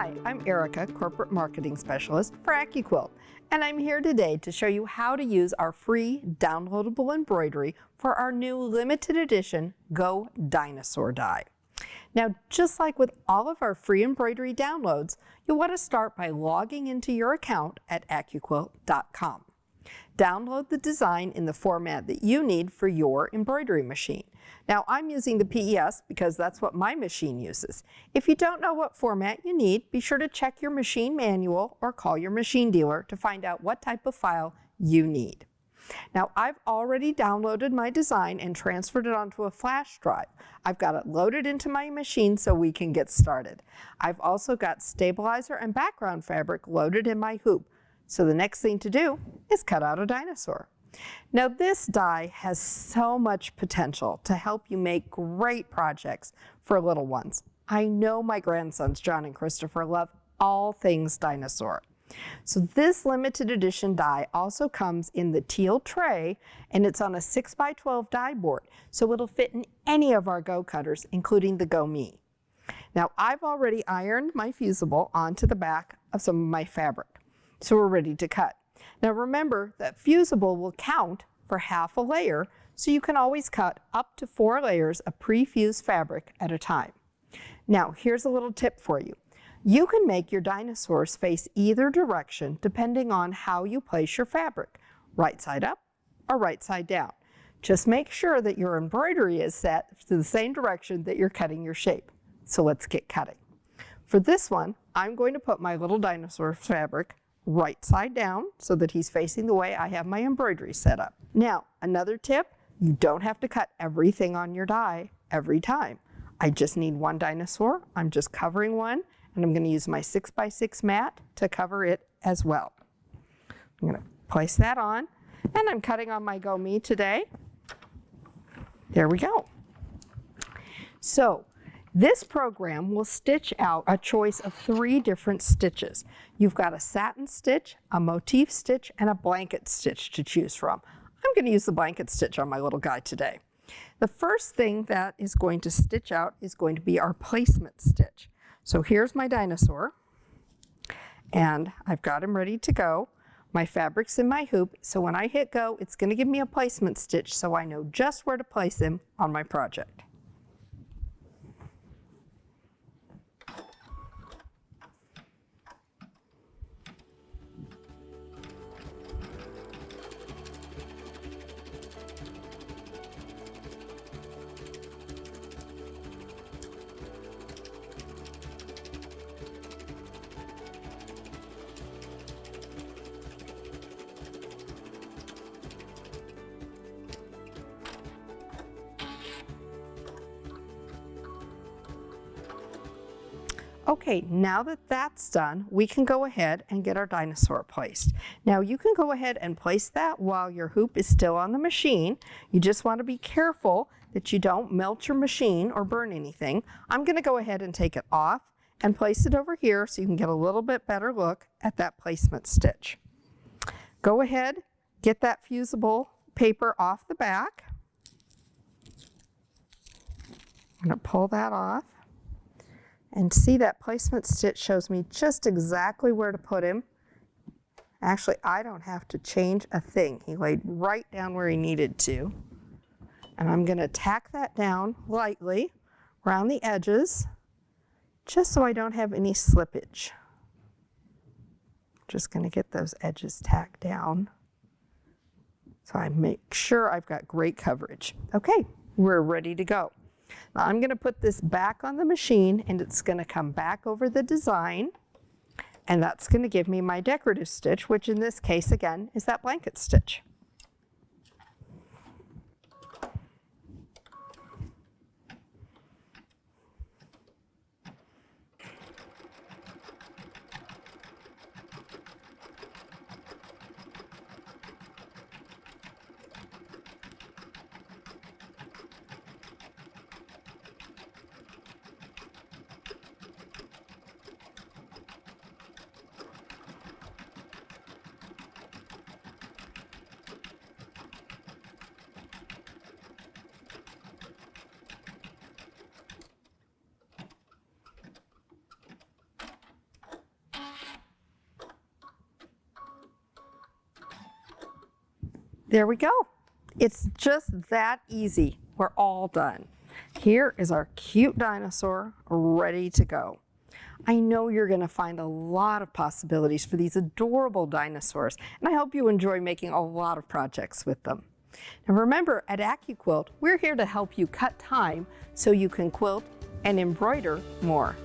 Hi, I'm Erica, Corporate Marketing Specialist for AccuQuilt, and I'm here today to show you how to use our free downloadable embroidery for our new limited edition Go Dinosaur die. Now, just like with all of our free embroidery downloads, you'll want to start by logging into your account at AccuQuilt.com. Download the design in the format that you need for your embroidery machine. Now, I'm using the PES because that's what my machine uses. If you don't know what format you need, be sure to check your machine manual or call your machine dealer to find out what type of file you need. Now, I've already downloaded my design and transferred it onto a flash drive. I've got it loaded into my machine so we can get started. I've also got stabilizer and background fabric loaded in my hoop. So the next thing to do is cut out a dinosaur. Now, this die has so much potential to help you make great projects for little ones. I know my grandsons, John and Christopher, love all things dinosaur. So this limited edition die also comes in the teal tray, and it's on a 6x12 die board, so it'll fit in any of our Go cutters, including the Go Me. Now, I've already ironed my fusible onto the back of some of my fabric, so we're ready to cut. Now remember that fusible will count for half a layer, so you can always cut up to 4 layers of pre-fused fabric at a time. Now, here's a little tip for you. You can make your dinosaurs face either direction depending on how you place your fabric, right side up or right side down. Just make sure that your embroidery is set to the same direction that you're cutting your shape. So let's get cutting. For this one, I'm going to put my little dinosaur fabric right side down so that he's facing the way I have my embroidery set up. Now, another tip, you don't have to cut everything on your die every time. I just need one dinosaur. I'm just covering one, and I'm going to use my 6x6 mat to cover it as well. I'm going to place that on, and I'm cutting on my Go Me today. There we go. So this program will stitch out a choice of 3 different stitches. You've got a satin stitch, a motif stitch, and a blanket stitch to choose from. I'm going to use the blanket stitch on my little guy today. The first thing that is going to stitch out is going to be our placement stitch. So here's my dinosaur, and I've got him ready to go. My fabric's in my hoop, so when I hit go, it's going to give me a placement stitch so I know just where to place him on my project. Okay, now that that's done, we can go ahead and get our dinosaur placed. Now, you can go ahead and place that while your hoop is still on the machine. You just want to be careful that you don't melt your machine or burn anything. I'm going to go ahead and take it off and place it over here so you can get a little bit better look at that placement stitch. Go ahead, get that fusible paper off the back. I'm going to pull that off. And see, that placement stitch shows me just exactly where to put him. Actually, I don't have to change a thing. He laid right down where he needed to. And I'm going to tack that down lightly around the edges, just so I don't have any slippage. Just going to get those edges tacked down so I make sure I've got great coverage. Okay, we're ready to go. Now I'm going to put this back on the machine, and it's going to come back over the design, and that's going to give me my decorative stitch, which in this case again is that blanket stitch. There we go. It's just that easy. We're all done. Here is our cute dinosaur ready to go. I know you're going to find a lot of possibilities for these adorable dinosaurs, and I hope you enjoy making a lot of projects with them. Now remember, at AccuQuilt, we're here to help you cut time so you can quilt and embroider more.